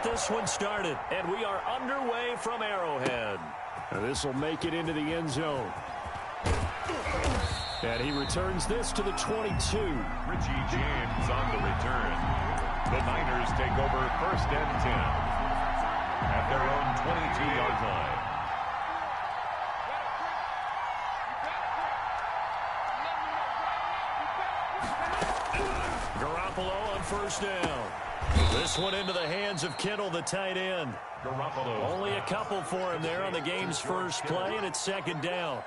get this one started. And we are underway from Arrowhead. This will make it into the end zone. And he returns this to the 22. Richie James on the return. The Niners take over 1st and 10 at their own 22-yard line. Garoppolo on 1st down. This one into the hands of Kittle, the tight end. Garoppolo. Only a couple for him there on the game's first play, and it's 2nd down.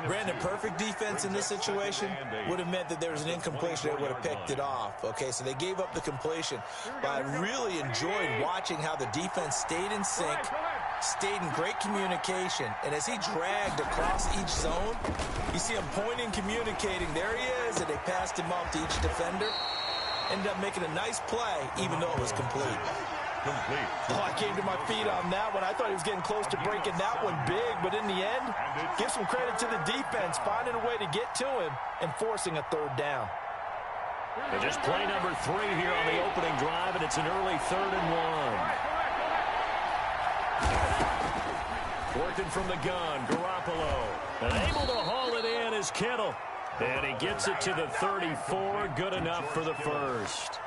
Brandon, perfect defense in this situation would have meant that there was an incompletion that would have picked it off. Okay, so they gave up the completion. But I really enjoyed watching how the defense stayed in sync, stayed in great communication, and as he dragged across each zone, you see him pointing, communicating. There he is, and they passed him off to each defender. Ended up making a nice play, even though it was complete. Oh, I came to my feet on that one. I thought he was getting close to breaking that one big, but in the end, give some credit to the defense, finding a way to get to him and forcing a 3rd down. And just play number 3 here on the opening drive, and it's an early 3rd and 1. Working from the gun, Garoppolo. And able to haul it in is Kittle. And he gets it to the 34, good enough for the first.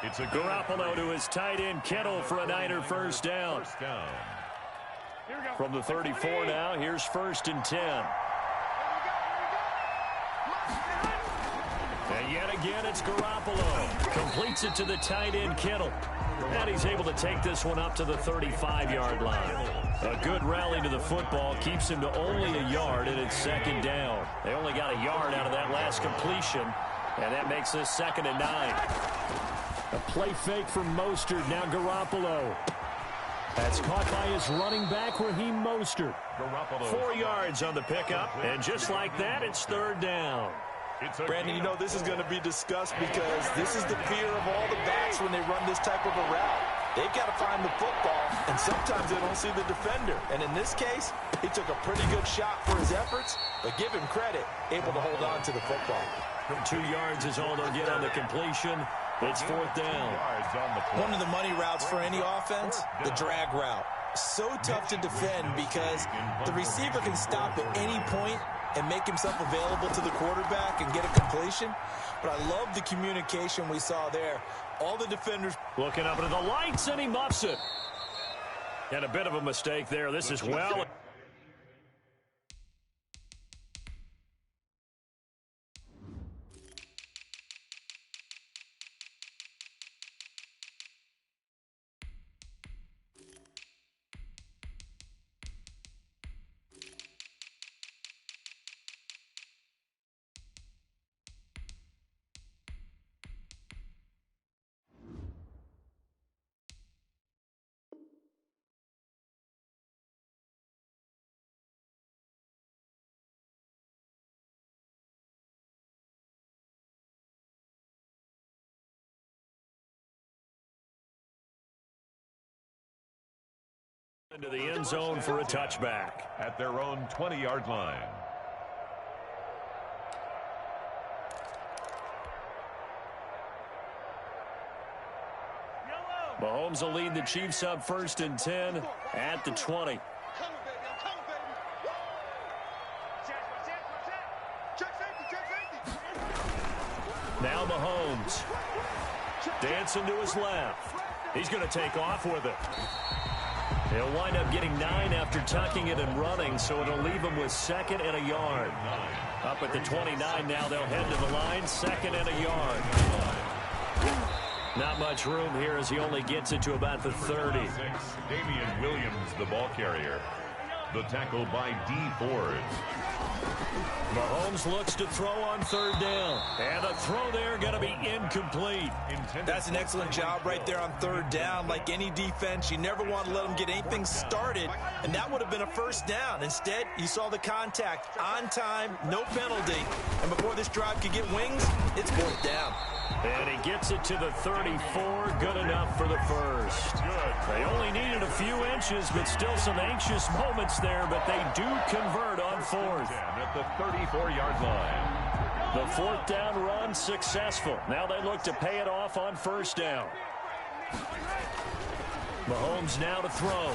It's a Garoppolo to his tight end Kittle for a Niner 1st down. From the 34 now, here's 1st and 10. And yet again, it's Garoppolo. Completes it to the tight end Kittle. And he's able to take this one up to the 35-yard line. A good rally to the football keeps him to only a yard, and it's 2nd down. They only got a yard out of that last completion, and that makes this 2nd and 9. A play fake from Mostert. Now Garoppolo. That's caught by his running back, Raheem Mostert. 4 yards on the pickup, and just like that, it's 3rd down. Brandon, you know this is going to be discussed because this is the fear of all the backs when they run this type of a route. They've got to find the football, and sometimes they don't see the defender. And in this case, he took a pretty good shot for his efforts, but give him credit, able to hold on to the football. 2 yards is all they'll get on the completion. It's 4th down. One of the money routes for any offense, the drag route. So tough to defend because the receiver can stop at any point and make himself available to the quarterback and get a completion. But I love the communication we saw there. All the defenders looking up into the lights, and he muffs it. And a bit of a mistake there. This is well. Into the end zone for a touchback. At their own 20-yard line. Mahomes will lead the Chiefs up 1st and 10 at the 20. Now Mahomes. Dancing to his left. He's going to take off with it. He'll wind up getting 9 after tucking it and running, so it'll leave him with 2nd and a yard. Up at the 29 now, they'll head to the line, 2nd and a yard. Not much room here as he only gets it to about the 30. Damian Williams, the ball carrier. The tackle by D. Ford. Mahomes looks to throw on 3rd down. And a throw there going to be incomplete. That's an excellent job right there on 3rd down. Like any defense, you never want to let them get anything started, and that would have been a 1st down. Instead, you saw the contact on time, no penalty, and before this drive could get wings, it's 4th down. And he gets it to the 34, good enough for the first. Good. They only needed a few inches, but still some anxious moments there, but they do convert on 4th. At the 34-yard line. The 4th down run successful. Now they look to pay it off on 1st down. Mahomes now to throw.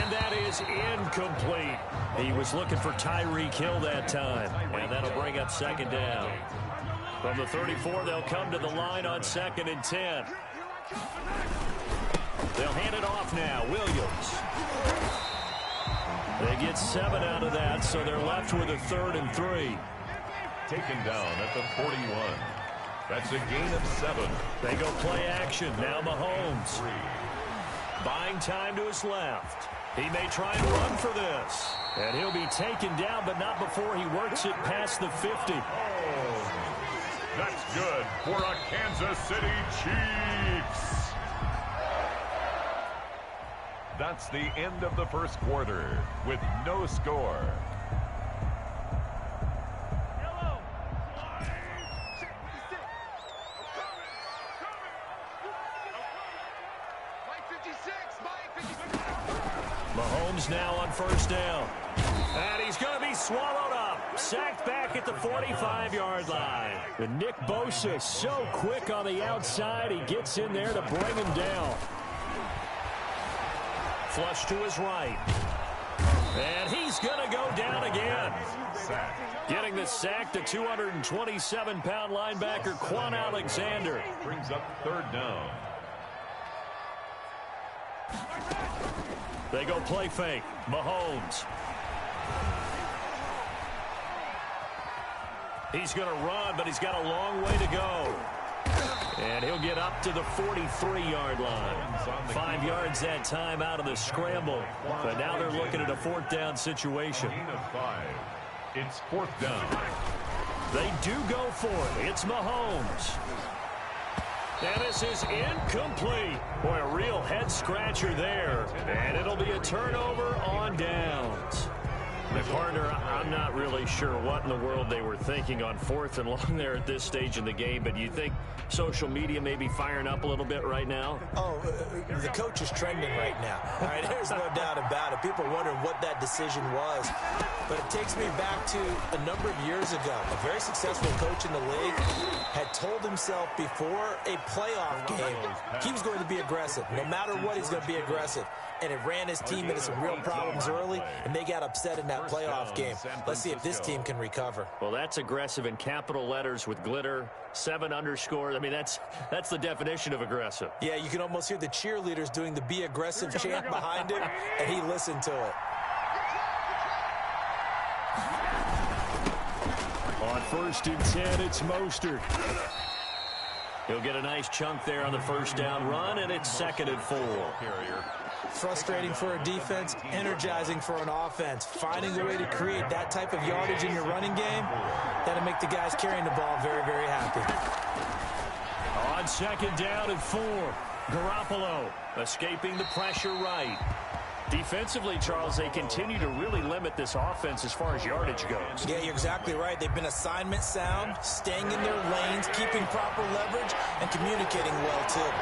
And that is incomplete. He was looking for Tyreek Hill that time. And that'll bring up second down. From the 34, they'll come to the line on 2nd and 10. They'll hand it off now. Williams. They get 7 out of that, so they're left with a 3rd and 3. Taken down at the 41. That's a gain of 7. They go play action. Now Mahomes. Buying time to his left. He may try and run for this. And he'll be taken down, but not before he works it past the 50. Oh, that's good for a Kansas City Chiefs. That's the end of the first quarter with no score. Mahomes now on 1st down. And he's going to be swallowed up. Sacked back at the 45-yard line. And Nick Bosa so quick on the outside. He gets in there to bring him down. Flush to his right. And he's going to go down again. Getting the sack, the 227-pound linebacker, Quan Alexander. Brings up 3rd down. They go play fake. Mahomes. He's going to run, but he's got a long way to go. And he'll get up to the 43-yard line. 5 yards that time out of the scramble. But now they're looking at a 4th down situation. Gain of 5. It's 4th down. They do go for it. It's Mahomes. And this is incomplete. Boy, a real head-scratcher there. And it'll be a turnover on downs. My partner, I'm not really sure what in the world they were thinking on 4th and long there at this stage in the game, but you think social media may be firing up a little bit right now? Oh, the coach is trending right now. All right, there's no doubt about it. People wondering what that decision was. But it takes me back to a number of years ago. A very successful coach in the league had told himself before a playoff game he was going to be aggressive. No matter what, he's going to be aggressive. And it ran his team into some real problems early, and they got upset in that playoff game. Let's see if this team can recover. Well, that's aggressive in capital letters with glitter, 7 underscores. I mean, that's the definition of aggressive. Yeah, you can almost hear the cheerleaders doing the be aggressive chant behind him, and he listened to it. On 1st and 10, it's Mostert. He'll get a nice chunk there on the 1st down run, and it's 2nd and 4. Frustrating for a defense, energizing for an offense. Finding a way to create that type of yardage in your running game, that'll make the guys carrying the ball very, very happy. On 2nd down and 4, Garoppolo escaping the pressure right. Defensively, Charles, they continue to really limit this offense as far as yardage goes. Yeah, you're exactly right. They've been assignment sound, staying in their lanes, keeping proper leverage, and communicating well, too.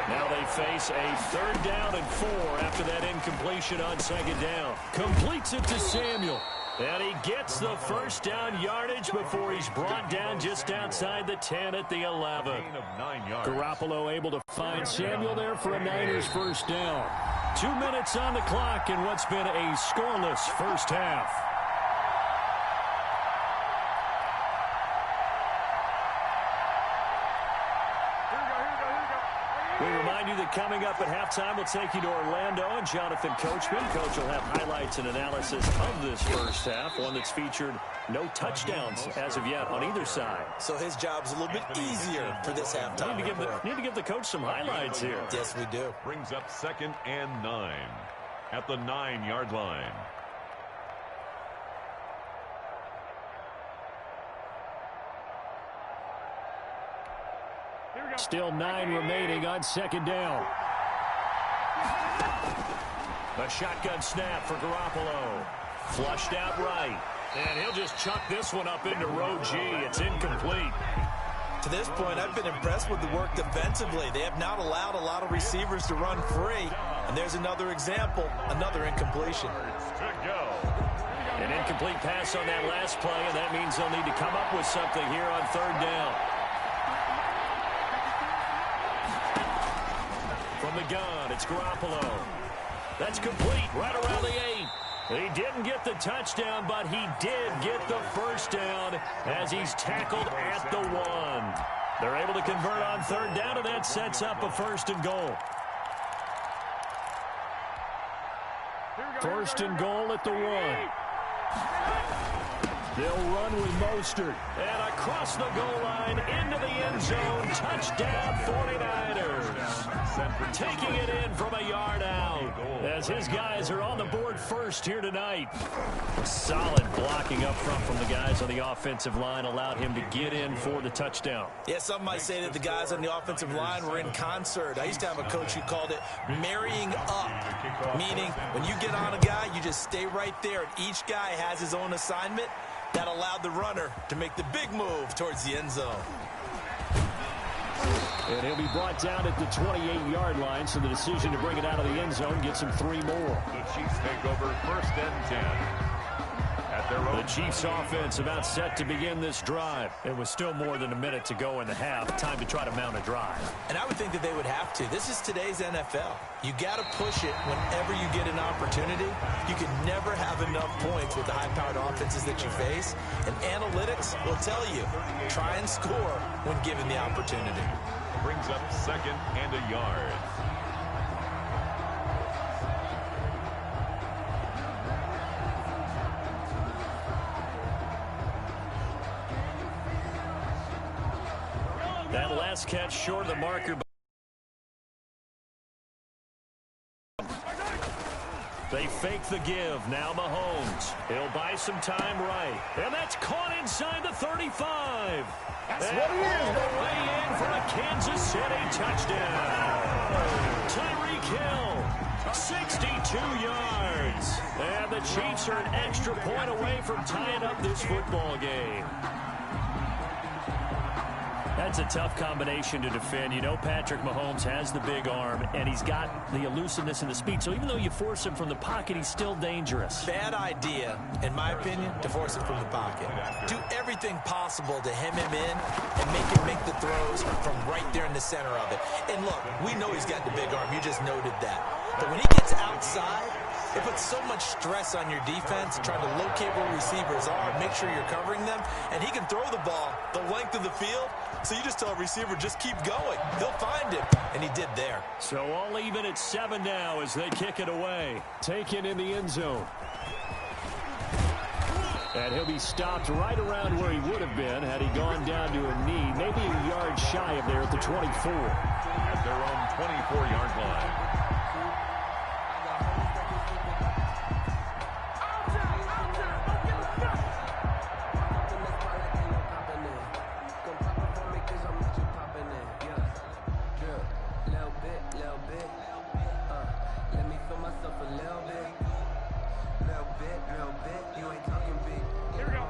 Now they face a 3rd down and 4 after that incompletion on 2nd down. Completes it to Samuel. And he gets the 1st down yardage before he's brought down just outside the 10 at the 11. Garoppolo able to find Samuel there for a Niners 1st down. 2 minutes on the clock in what's been a scoreless 1st half. We remind you that coming up at halftime, we'll take you to Orlando and Jonathan Coachman. Coach will have highlights and analysis of this 1st half, one that's featured no touchdowns as of yet on either side. So his job's a little bit easier for this halftime. Need to give the coach some highlights here. Yes, we do. Brings up 2nd and 9 at the 9-yard line. Still 9 remaining on 2nd down. A shotgun snap for Garoppolo. Flushed out right. And he'll just chuck this one up into row G. It's incomplete. To this point, I've been impressed with the work defensively. They have not allowed a lot of receivers to run free. And there's another example, another incompletion. An incomplete pass on that last play, and that means they'll need to come up with something here on 3rd down. From the gun, It's Garoppolo. That's complete right around the 8. He didn't get the touchdown, but he did get the first down as he's tackled at the 1. They're able to convert on third down, and that sets up a 1st and goal. 1st and goal at the 1. They'll run with Mostert. And across the goal line, into the end zone. Touchdown, 49ers. Taking it in from a yard out as his guys are on the board first here tonight. Solid blocking up front from the guys on the offensive line allowed him to get in for the touchdown. Yeah, some might say that the guys on the offensive line were in concert. I used to have a coach who called it marrying up, meaning when you get on a guy, you just stay right there, and each guy has his own assignment. That allowed the runner to make the big move towards the end zone. And he'll be brought down at the 28-yard line, so the decision to bring it out of the end zone gets him 3 more. The Chiefs take over 1st and 10. At their own. The Chiefs offense about set to begin this drive. It was still more than a minute to go in the half. Time to try to mount a drive. And I would think that they would have to. This is today's NFL. You got to push it whenever you get an opportunity. You can never have enough points with the high-powered offenses that you face. And analytics will tell you, try and score when given the opportunity. Brings up 2nd and a yard. That last catch short of the marker. They fake the give. Now Mahomes. He'll buy some time right. And that's caught inside the 35. That's what it is. All the way in for a Kansas City touchdown. Tyreek Hill, 62 yards. And the Chiefs are an extra point away from tying up this football game. That's a tough combination to defend. You know Patrick Mahomes has the big arm, and he's got the elusiveness and the speed. So even though you force him from the pocket, he's still dangerous. Bad idea, in my opinion, to force him from the pocket. Do everything possible to hem him in and make him make the throws from right there in the center of it. And look, we know he's got the big arm. You just noted that. But when he gets outside, it puts so much stress on your defense, trying to locate where receivers are, make sure you're covering them, and he can throw the ball the length of the field, so you just tell a receiver, just keep going. They'll find him, and he did there. So all even at 7 now as they kick it away. Taken in the end zone. And he'll be stopped right around where he would have been had he gone down to a knee, maybe a yard shy of there at the 24. At their own 24-yard line.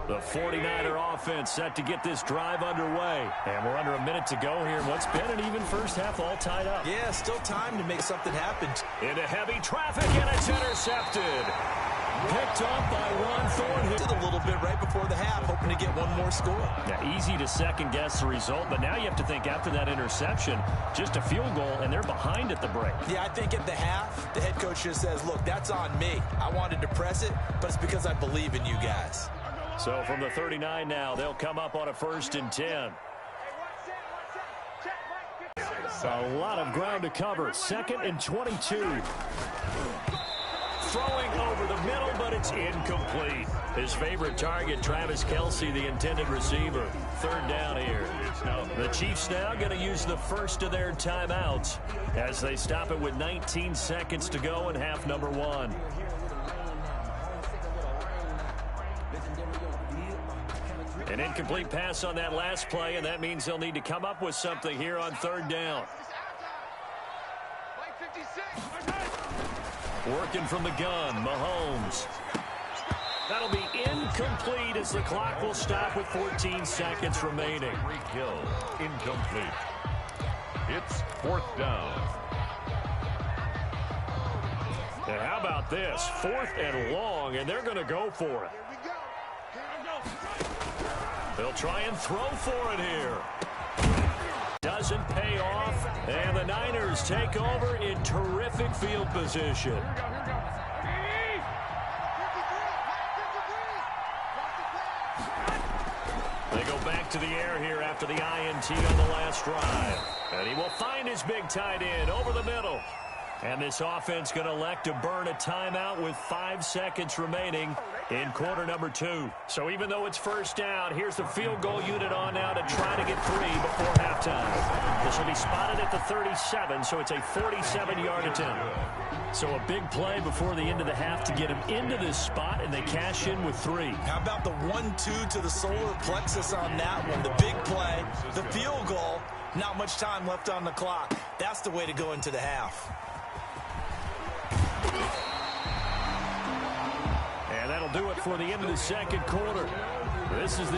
The 49er offense set to get this drive underway. And we're under a minute to go here in what's been an even first half, all tied up. Yeah, still time to make something happen. Into heavy traffic, and it's intercepted. Picked off by Ron Thornhill. Did a little bit right before the half, hoping to get one more score. Yeah, easy to second-guess the result, but now you have to think after that interception, just a field goal, and they're behind at the break. Yeah, I think at the half, the head coach just says, look, that's on me. I wanted to press it, but it's because I believe in you guys. So from the 39 now, they'll come up on a 1st and 10. A lot of ground to cover. 2nd and 22. Throwing over the middle, but it's incomplete. His favorite target, Travis Kelce, the intended receiver. 3rd down here. The Chiefs now going to use the first of their timeouts as they stop it with 19 seconds to go in half number 1. An incomplete pass on that last play, and that means they'll need to come up with something here on 3rd down. Working from the gun, Mahomes. That'll be incomplete as the clock will stop with 14 seconds remaining. Tyreek Hill, incomplete. It's 4th down. And how about this? 4th and long, and they're going to go for it. They'll try and throw for it here. Doesn't pay off, And the Niners take over in terrific field position. They go back to the air here after the INT on the last drive. And he will find his big tight end over the middle. And this offense going to elect to burn a timeout with 5 seconds remaining in quarter number 2. So even though it's first down, here's the field goal unit on now to try to get 3 before halftime. This will be spotted at the 37, so it's a 47-yard attempt. So a big play before the end of the half to get him into this spot, and they cash in with 3. How about the 1-2 to the solar plexus on that one? The big play, the field goal, not much time left on the clock. That's the way to go into the half. And that'll do it for the end of the second quarter. This is the